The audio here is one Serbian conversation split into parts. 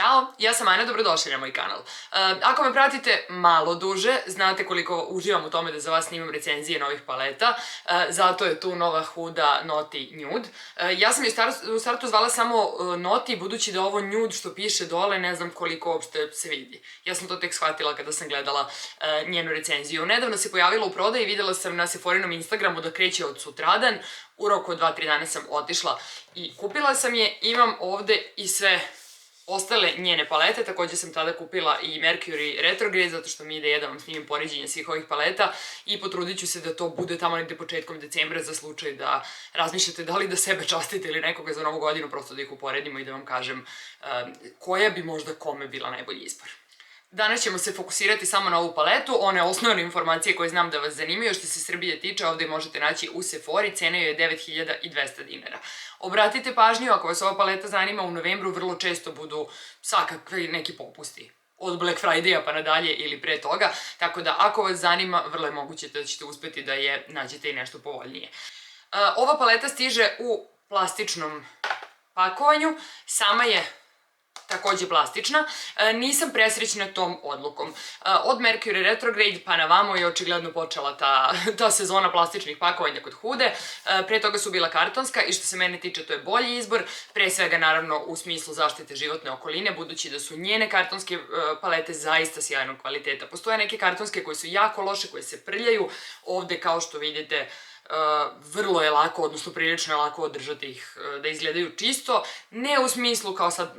Ćao, ja sam Ana, dobrodošli na moj kanal. Ako me pratite malo duže, znate koliko uživam u tome da za vas snimam recenzije novih paleta, zato je tu nova Huda Naughty Nude. Ja sam je u startu zvala samo Naughty, budući da ovo Nude što piše dole ne znam koliko uopšte se vidi. Ja sam to tek shvatila kada sam gledala njenu recenziju. Nedavno se pojavila u prodaji, videla sam na Sephorinom Instagramu da kreće od sutradan. U roku od 2-3 dana sam otišla i kupila sam je. Imam ovde i sve ostale njene palete, takođe sam tada kupila i Mercury Retrograde, zato što mi ide da vam snimim poređenje svih ovih paleta i potrudit ću se da to bude tamo negde početkom decembra za slučaj da razmišljate da li da sebe častite ili nekoga za novu godinu, prosto da ih uporedimo i da vam kažem koja bi možda kome bila najbolji izbor. Danas ćemo se fokusirati samo na ovu paletu, one osnovne informacije koje znam da vas zanimaju. Što se Srbije tiče, ovde možete naći u Sephori, cena joj je 9200 dinara. Obratite pažnju, ako vas ova paleta zanima, u novembru vrlo često budu svakakvi neki popusti. Od Black Friday-a pa nadalje ili pre toga, tako da ako vas zanima, vrlo je moguće da ćete uspeti da je nađete i nešto povoljnije. Ova paleta stiže u plastičnom pakovanju, sama je takođe plastična. Nisam presrećna tom odlukom. Od Mercury Retrograde pa na vamo je očigledno počela ta sezona plastičnih pakovanja kod Hude. Pre toga su bila kartonska i što se mene tiče to je bolji izbor, pre svega naravno u smislu zaštite životne okoline, budući da su njene kartonske palete zaista sjajnog kvaliteta. Postoje neke kartonske koje su jako loše, koje se prljaju. Ovde kao što vidite vrlo je lako, odnosno prilično je lako održati ih da izgledaju čisto, ne u smislu kao sad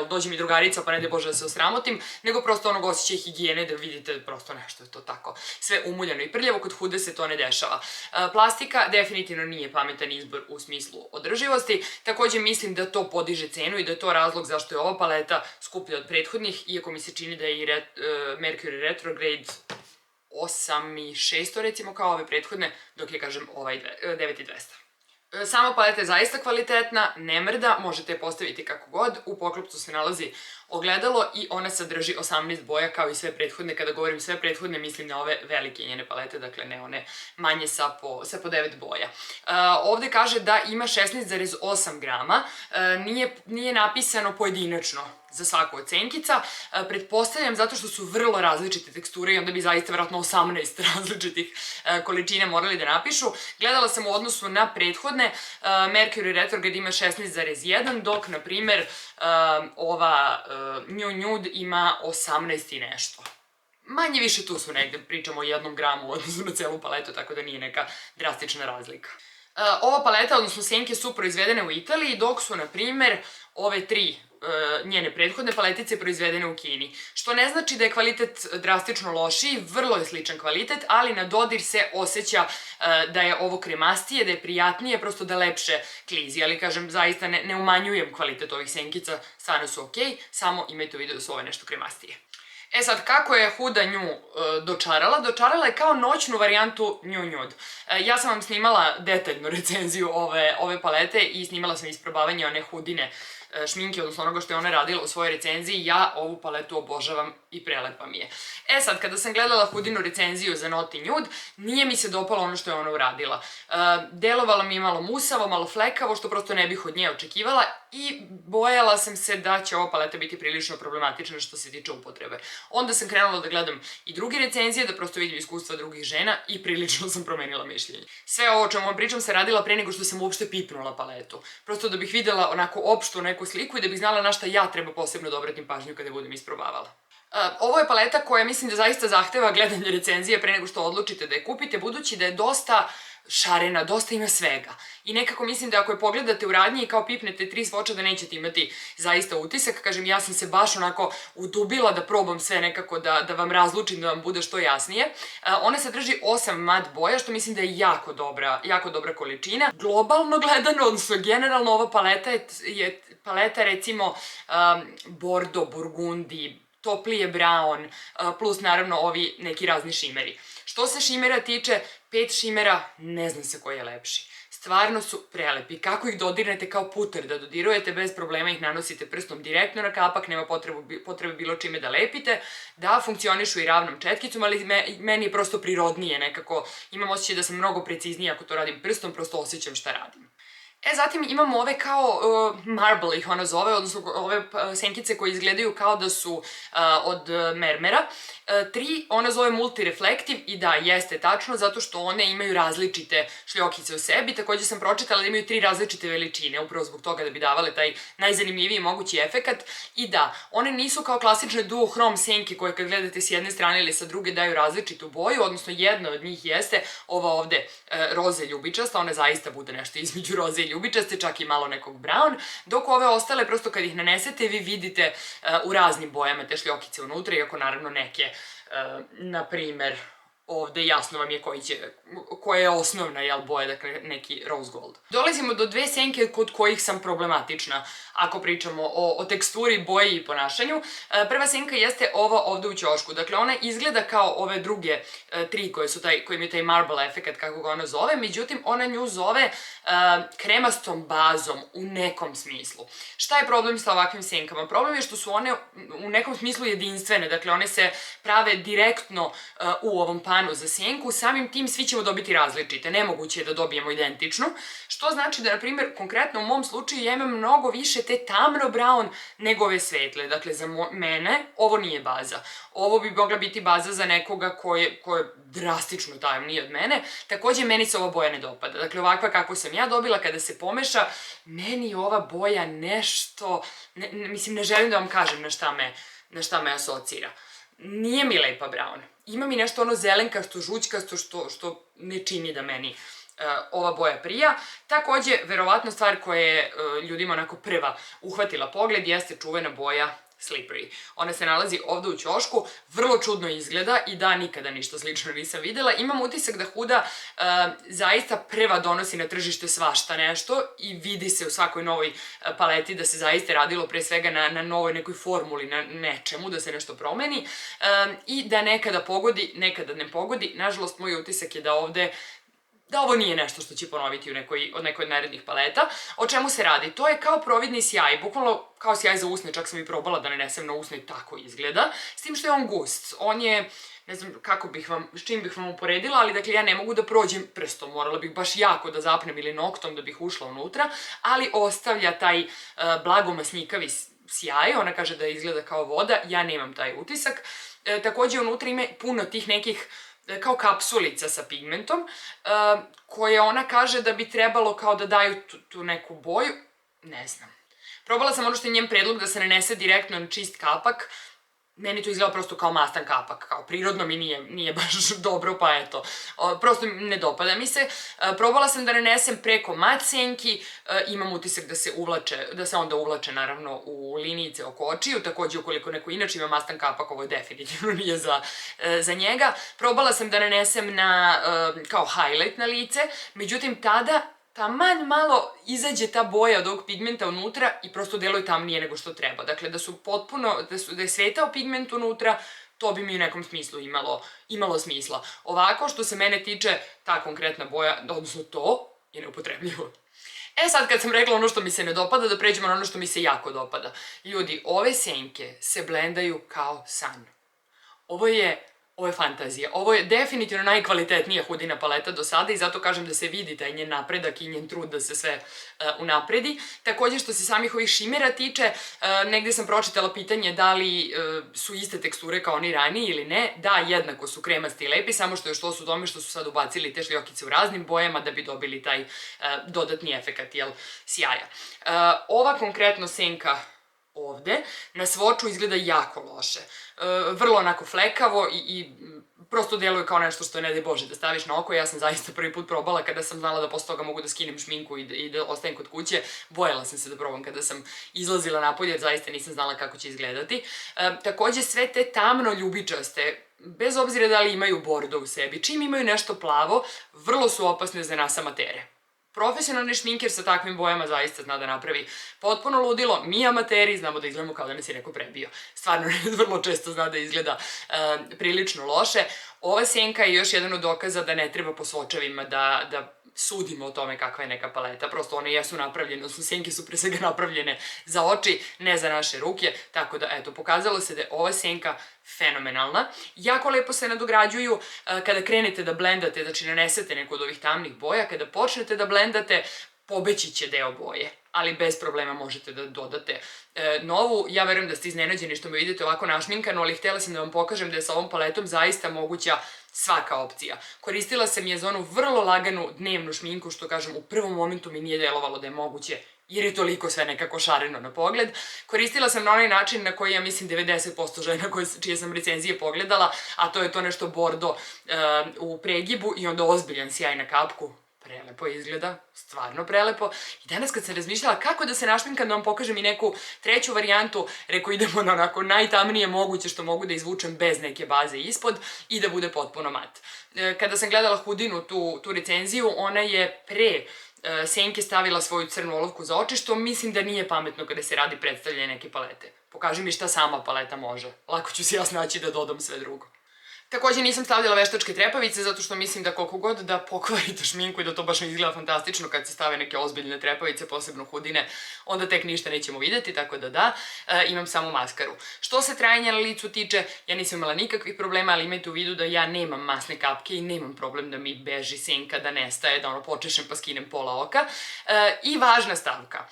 dođe mi drugarica pa ne daj Bože da se osramotim, nego prosto onog osjećaj higijene da vidite prosto nešto je to tako sve umuljano i prljavo. Kod Hude se to ne dešava. Plastika definitivno nije pametan izbor u smislu održivosti, takođe mislim da to podiže cenu i da je to razlog zašto je ova paleta skuplja od prethodnih, iako mi se čini da je i Mercury Retrograde 8600 recimo kao ove prethodne, dok je kažem ovaj 9200. Sama paleta je zaista kvalitetna, ne mrda, možete je postaviti kako god, u poklopcu se nalazi ogledalo i ona sadrži 18 boja kao i sve prethodne. Kada govorim sve prethodne mislim na ove velike njene palete, dakle ne one manje sa po 9 boja. Ovde kaže da ima 16,8 grama, nije napisano pojedinačno za svaku od senkica, pretpostavljam zato što su vrlo različite teksture i onda bi zaista vjerojatno 18 različitih količina morali da napišu. Gledala sam u odnosu na prethodne, Mercury Retrograde ima 16,1, dok na primer ova New Nude ima 18 i nešto. Manje više tu su negde, pričamo o 1 gramu u odnosu na celu paletu, tako da nije neka drastična razlika. Ova paleta, odnosno senke, su proizvedene u Italiji, dok su, na primer, ove tri njene prethodne paletice proizvedene u Kini. Što ne znači da je kvalitet drastično lošiji, vrlo je sličan kvalitet, ali na dodir se osjeća da je ovo kremastije, da je prijatnije, prosto da lepše klizi. Ali kažem, zaista ne umanjujem kvalitet ovih senkica, stvarno su okej, samo imajte u vidu da su ove nešto kremastije. E sad, kako je Huda nju dočarala? Dočarala je kao noćnu varijantu New Nude. Ja sam vam snimala detaljnu recenziju ove palete i snimala sam isprobavanje one Hudine šminke, odnosno onoga što je ona radila u svojoj recenziji. Ja ovu paletu obožavam i prelepa mi je. E sad, kada sam gledala Hudinu recenziju za Naughty Nude, nije mi se dopalo ono što je ona uradila. Delovala mi je malo musavo, malo flekavo, što prosto ne bih od nje očekivala i bojala sam se da će ova paleta biti prilično problematična što se tiče upotrebe. Onda sam krenula da gledam i druge recenzije, da prosto vidim iskustva drugih žena i prilično sam promenila mišljenje. Sve ovo o čemu vam pričam se radila pre nego što sam uopšte pipnula paletu. Prosto da bih videla onako opštu neku sliku i da bih znala na šta ja treba posebno da obratim pažnju kada budem isprobavala. Ovo je paleta koja mislim da zaista zahteva gledanje recenzije pre nego što odlučite da je kupite, budući da je dosta šarena, dosta ima svega. I nekako mislim da ako je pogledate u radnji i kao pipnete 3 svoča da nećete imati zaista utisak. Kažem, ja sam se baš onako udubila da probam sve nekako da vam razlučim, da vam bude što jasnije. Ona sadrži 8 mat boja, što mislim da je jako dobra količina. Globalno gledano, odnosno generalno ova paleta je paleta recimo Bordeaux, Burgundi, toplije brown, plus naravno ovi neki razni šimeri. Što se šimera tiče, 5 šimera, ne znam se koji je lepši. Stvarno su prelepi. Kako ih dodirnete kao puter, da dodirujete bez problema, ih nanosite prstom direktno na kapak, nema potrebe bilo čime da lepite, da funkcionišu i ravnom četkicom, ali meni je prosto prirodnije nekako. Imam osjećaj da sam mnogo preciznija ako to radim prstom, prosto osjećam šta radim. Zatim imamo ove kao marble ih ona zove, odnosno ove senkice koje izgledaju kao da su od mermera. 3 ona zove multireflektiv i da, jeste tačno, zato što one imaju različite šljokice u sebi. Takođe sam pročitala da imaju 3 različite veličine, upravo zbog toga da bi davale taj najzanimljiviji mogući efekat. I da, one nisu kao klasične duohrom senke koje kad gledate s jedne strane ili sa druge daju različitu boju, odnosno jedna od njih jeste ova ovde roze ljubičasta, ona zaista bude nešto između roze i ljubičaste, čak i malo nekog brown, dok ove ostale, prosto kad ih nanesete, vi vidite u raznim bojama te šljokice unutra, iako naravno neke, na primer, ovde jasno vam je koja je osnovna boja, dakle neki rose gold. Dolazimo do 2 senke kod kojih sam problematična, ako pričamo o teksturi, boji i ponašanju. Prva senka jeste ova ovde u ćošku, dakle ona izgleda kao ove druge 3 koje imaju taj marble efekat, kako ga ona zove, međutim ona nju zove kremastom bazom u nekom smislu. Šta je problem sa ovakvim senkama? Problem je što su one u nekom smislu jedinstvene, dakle one se prave direktno u ovom panu za senku, samim tim svi ćemo dobiti različite, nemoguće je da dobijemo identičnu, što znači da, na primjer, konkretno u mom slučaju ja imam mnogo više te tamno brown nego ove svetle, dakle za mene ovo nije baza, ovo bi mogla biti baza za nekoga ko je drastično tamniji od mene, takođe meni se ova boja ne dopada, dakle ovakva kakvu sam ja dobila kada se pomeša, meni ova boja nešto, mislim ne želim da vam kažem na šta me asocira. Nije mi lepa brown. Ima mi nešto ono zelenkasto, žućkasto, što ne čini da meni ova boja prija. Takođe, verovatno stvar koja je ljudima onako prva uhvatila pogled jeste čuvena boja Slippery. Ona se nalazi ovde u ćošku, vrlo čudno izgleda i da, nikada ništa slično nisam videla. Imam utisak da Huda zaista prva donosi na tržište svašta nešto i vidi se u svakoj novoj paleti da se zaista radilo pre svega na novoj nekoj formuli, na nečemu, da se nešto promeni i da nekada pogodi, nekada ne pogodi. Nažalost, moj utisak je da ovo nije nešto što će ponoviti od nekoj od narednih paleta. O čemu se radi? To je kao providni sjaj, bukvalno kao sjaj za usne, čak sam i probala da nanesem na usne i tako izgleda, s tim što je on gust. On je, ne znam s čim bih vam uporedila, ali dakle ja ne mogu da prođem prstom, morala bih baš jako da zapnem ili noktom da bih ušla unutra, ali ostavlja taj blagomasnjikavi sjaj, ona kaže da izgleda kao voda, ja nemam taj utisak. Takođe unutra ima puno tih nekih kao kapsulica sa pigmentom, koje ona kaže da bi trebalo kao da daju tu neku boju, ne znam. Probala sam ono što je njen predlog da se nanese direktno na čist kapak, meni to izgleda prosto kao mastan kapak, kao prirodno mi nije baš dobro, pa eto, prosto ne dopada mi se. Probala sam da nanesem preko mat senki, imam utisak da se onda uvlače naravno u linijice oko očiju, takođe ukoliko neko inače ima mastan kapak, ovo definitivno nije za njega. Probala sam da nanesem kao highlight na lice, međutim tada taman malo izađe ta boja od ovog pigmenta unutra i prosto deluje tamnije nego što treba. Dakle, da je svetao pigment unutra, to bi mi u nekom smislu imalo smisla. Ovako, što se mene tiče, ta konkretna boja, odnosno to, je neupotrebljivo. Sad kad sam rekla ono što mi se ne dopada, da pređemo na ono što mi se jako dopada. Ljudi, ove senke se blendaju kao san. Ovo je fantazija. Ovo je definitivno najkvalitetnija Hudina paleta do sada i zato kažem da se vidi taj njen napredak i njen trud da se sve unapredi. Takođe, što se samih ovih šimera tiče, negde sam pročitala pitanje da li su iste teksture kao oni raniji ili ne. Da, jednako su kremasti i lepi, samo što je što su tome što su sad ubacili te šljokice u raznim bojama da bi dobili taj dodatni efekat, sjaja. Ova konkretno senka ovde na svoču izgleda jako loše. Vrlo onako flekavo i prosto deluje kao nešto što je ne daj Bože da staviš na oko. Ja sam zaista prvi put probala kada sam znala da posle toga mogu da skinem šminku i da ostajem kod kuće. Bojala sam se da probam kada sam izlazila napolje jer zaista nisam znala kako će izgledati. Takođe sve te tamno ljubičaste, bez obzira da li imaju bordo u sebi, čim imaju nešto plavo, vrlo su opasne za nas amatere. Profesionalni šminker sa takvim bojama zaista zna da napravi potpuno ludilo. Mi amateri znamo da izgledamo kao da nas je neko prebio. Stvarno, vrlo često zna da izgleda prilično loše. Ova senka je još jedan od dokaza da ne treba po svočevima da sudimo o tome kakva je neka paleta. Prosto one jesu napravljene, odnosno senke su pre svega napravljene za oči, ne za naše ruke. Tako da, eto, pokazalo se da je ova senka fenomenalna. Jako lepo se nadograđuju kada krenete da blendate, znači nanesete neku od ovih tamnih boja, kada počnete da blendate, pobeći će deo boje, ali bez problema možete da dodate novu. Ja verujem da ste iznenađeni što me vidite ovako našminkano, ali htjela sam da vam pokažem da je sa ovom paletom zaista moguća svaka opcija. Koristila sam je za onu vrlo laganu dnevnu šminku, što kažem, u prvom momentu mi nije delovalo da je moguće, jer je toliko sve nekako šareno na pogled. Koristila sam na onaj način na koji ja mislim 90% žena čije sam recenzije pogledala, a to je to nešto bordo u pregibu i onda ozbiljan sjaj na kapku. Prelepo izgleda, stvarno prelepo. I danas kad sam razmišljala kako da se našminkam, da vam pokažem i neku treću varijantu, rekao idemo na onako najtamnije moguće što mogu da izvučem bez neke baze ispod i da bude potpuno mat. Kada sam gledala Hudinu tu recenziju, ona je pre senke stavila svoju crnu olovku za oči, što mislim da nije pametno kada se radi predstavljanje neke palete. Pokaži mi šta sama paleta može. Lako ću se ja snaći da dodam sve drugo. Takođe nisam stavljala veštačke trepavice, zato što mislim da koliko god da pokvarite šminku i da to baš ne izgleda fantastično kad se stave neke ozbiljne trepavice, posebno Hudine, onda tek ništa nećemo videti, tako da, imam samo maskaru. Što se trajanja na licu tiče, ja nisam imala nikakvih problema, ali imajte u vidu da ja nemam masne kapke i nemam problem da mi beži senka, da nestaje, da počešem pa skinem pola oka. I važna stavka,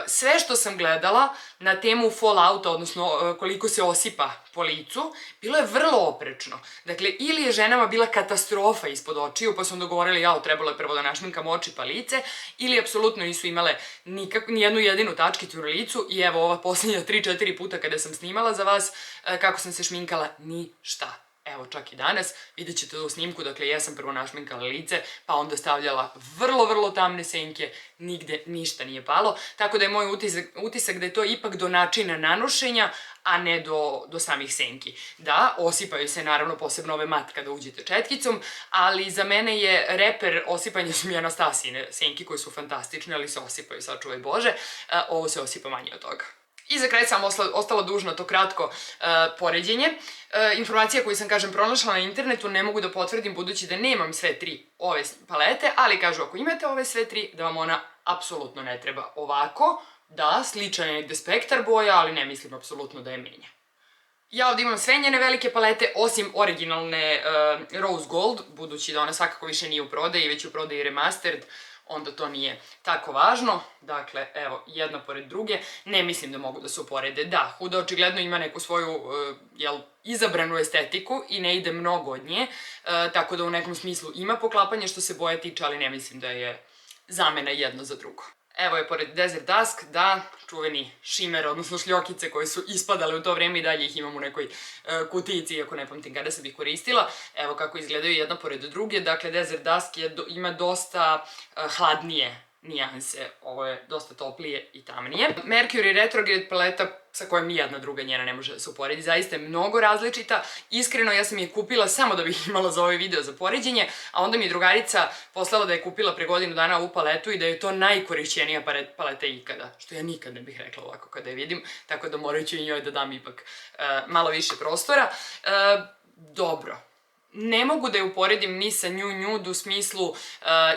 sve što sam gledala na temu fallouta, odnosno koliko se osipa po licu, bilo je vrlo oprečno. Dakle, ili je ženama bila katastrofa ispod očiju, pa su onda govorili, jao, trebalo je prvo da našminkam oči pa lice, ili apsolutno nisu imale nijednu jedinu tačkicu na licu i evo ova posljednja 3-4 puta kada sam snimala za vas kako sam se šminkala, ništa. Evo, čak i danas, vidjet ćete u snimku, dakle, jesam prvo našminkala lice, pa onda stavljala vrlo tamne senke, nigde ništa nije palo, tako da je moj utisak da je to ipak do načina nanošenja, a ne do samih senki. Da, osipaju se naravno posebno ove mat kada uđete četkicom, ali za mene je reper osipanja su mi Anastasijine senki koje su fantastične, ali se osipaju, sačuvaj Bože, ovo se osipa manje od toga. I za kraj sam ostala dužna to kratko poređenje. Informacija koju sam, kažem, pronašla na internetu ne mogu da potvrdim budući da nemam sve tri ove palete, ali kažu ako imate ove sve tri da vam ona apsolutno ne treba. Ovako, da, sličan je negde spektar boja, ali ne mislim apsolutno da je menja. Ja ovdje imam sve njene velike palete, osim originalne Rose Gold, budući da ona svakako više nije u prodaji, već u prodaji remastered, onda to nije tako važno. Dakle, evo, jedna pored druge. Ne mislim da mogu da se uporede. Da, Huda očigledno ima neku svoju, izabranu estetiku i ne ide mnogo od nje, tako da u nekom smislu ima poklapanje što se boje tiče, ali ne mislim da je zamena jedno za drugo. Evo je pored Desert Dusk, da, čuveni šimer, odnosno šljokice koje su ispadale u to vreme i dalje ih imam u nekoj kutijici, iako ne pamtim kada sam ih koristila. Evo kako izgledaju jedna pored druge, dakle Desert Dusk ima dosta hladnije nijanse, ovo je dosta toplije i tamnije. Mercury Retrograde paleta sa kojom nijedna druga njena ne može da se uporedi, zaista je mnogo različita. Iskreno, ja sam je kupila samo da bih imala za ovaj video za poređenje, a onda mi je drugarica poslala da je kupila pre godinu dana ovu paletu i da je to najkorišćenija paleta ikada, što ja nikad ne bih rekla ovako kada je vidim, tako da morat ću i njoj da dam ipak malo više prostora. Dobro. Ne mogu da je uporedim ni sa New Nude u smislu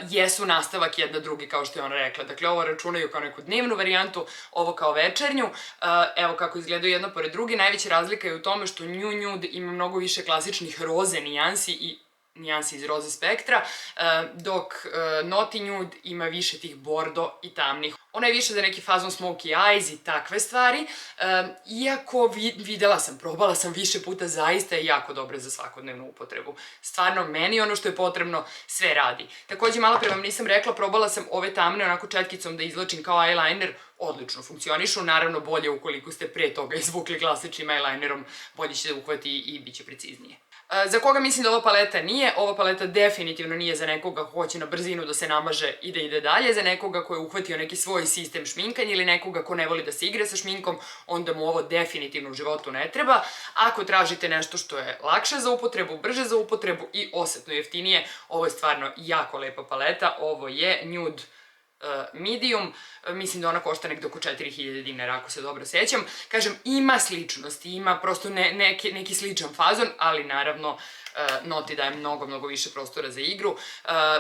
jesu nastavak jedna drugi, kao što je ona rekla. Dakle, ovo računaju kao neku dnevnu varijantu, ovo kao večernju. Evo kako izgledaju jedna pored druge. Najveća razlika je u tome što New Nude ima mnogo više klasičnih roze nijansi i nijansi iz roze spektra, dok Naughty Nude ima više tih bordo i tamnih. Ona je više za neki fazon smoky eyes i takve stvari, iako videla sam, probala sam više puta, zaista je jako dobra za svakodnevnu upotrebu. Stvarno, meni ono što je potrebno sve radi. Takođe, malo pre vam nisam rekla, probala sam ove tamne onako četkicom da izlačim kao eyeliner, odlično funkcionišu, naravno bolje ukoliko ste pre toga izvukli klasičnim eyelinerom, bolje će da uhvati i bit će preciznije. Za koga mislim da ova paleta nije? Ova paleta definitivno nije za nekoga ko hoće na brzinu da se namaže i da ide dalje, za nekoga ko je uhvatio neki svoj sistem šminkanja ili nekoga ko ne voli da se igra sa šminkom, onda mu ovo definitivno u životu ne treba. Ako tražite nešto što je lakše za upotrebu, brže za upotrebu i osetno jeftinije, ovo je stvarno jako lepa paleta, ovo je Nude medium, mislim da ona košta nekdo oko 4000 dinara, ako se dobro sećam. Kažem, ima sličnosti, ima prosto neki sličan fazon, ali naravno Naughty daje mnogo više prostora za igru.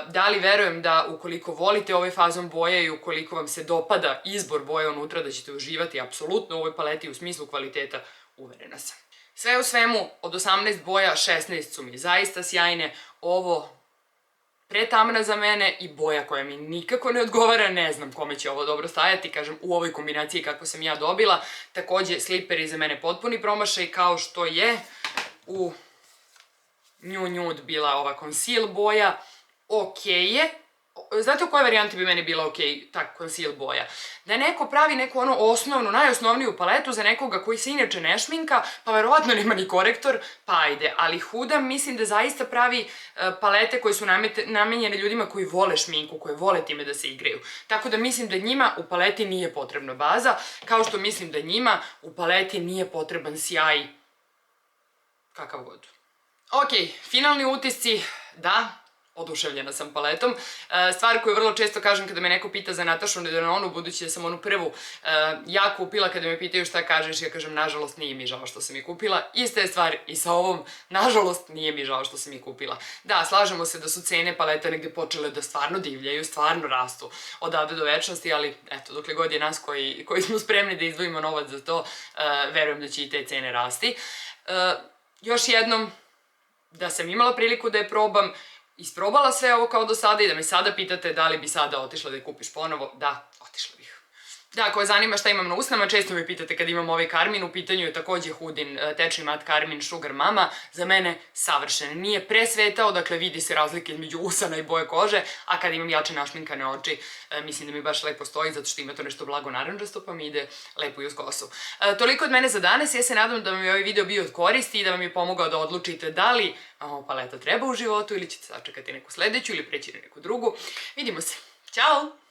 Da li verujem da ukoliko volite ovaj fazon boje i ukoliko vam se dopada izbor boje unutra, da ćete uživati apsolutno u ovoj paleti u smislu kvaliteta, uverena sam. Sve u svemu, od 18 boja, 16 su mi zaista sjajne. Ovo pretamna za mene i boja koja mi nikako ne odgovara, ne znam kome će ovo dobro stajati, kažem, u ovoj kombinaciji kako sam ja dobila. Takođe, sliperi za mene potpuni promašaj, kao što je u New Nude bila ova conceal boja, okej je. Znate u kojoj varijanti bi meni bila okej ta conceal boja? Da neko pravi neku onu osnovnu, najosnovniju paletu za nekoga koji se inače ne šminka, pa verovatno nema ni korektor, pa ajde. Ali Huda mislim da zaista pravi palete koje su namenjene ljudima koji vole šminku, koji vole time da se igraju. Tako da mislim da njima u paleti nije potrebna baza, kao što mislim da njima u paleti nije potreban sjaj kakav god. Ok, finalni utisci, da, oduševljena sam paletom. Stvar koju vrlo često kažem kada me neko pita za Natašu Denonu, budući da sam onu prvu ja kupila, kada me pitaju šta kažeš, ja kažem nažalost nije mi žao što sam je kupila. Ista je stvar i sa ovom, nažalost nije mi žao što sam je kupila. Da, slažemo se da su cene paleta negde počele da stvarno divljaju, stvarno rastu odavde do večnosti, ali eto, dokle god je nas koji smo spremni da izdvojimo novac za to, verujem da će i te cene rasti. Još jednom, da sam imala priliku da je probam, isprobala sve ovo kao do sada i da me sada pitate da li bi sada otišla da je kupiš ponovo, da, otišla bih. Da, ako vas zanima šta imam na usnama, često me pitate kad imam ovaj karmin, u pitanju je takođe Hudin tečni mat karmin Sugar Mama, za mene savršen. Nije presvetao, dakle vidi se razlike između usana i boje kože, a kad imam jače našminkane oči, mislim da mi baš lepo stoji, zato što ima to nešto blago naranđasto, pa mi ide lepo i uz kosu. Toliko od mene za danas, ja se nadam da vam je ovaj video bio od koristi i da vam je pomogao da odlučite da li paleta treba u životu ili ćete sačekati neku sledeću ili preći na neku drugu. Vidimo se. Ćao!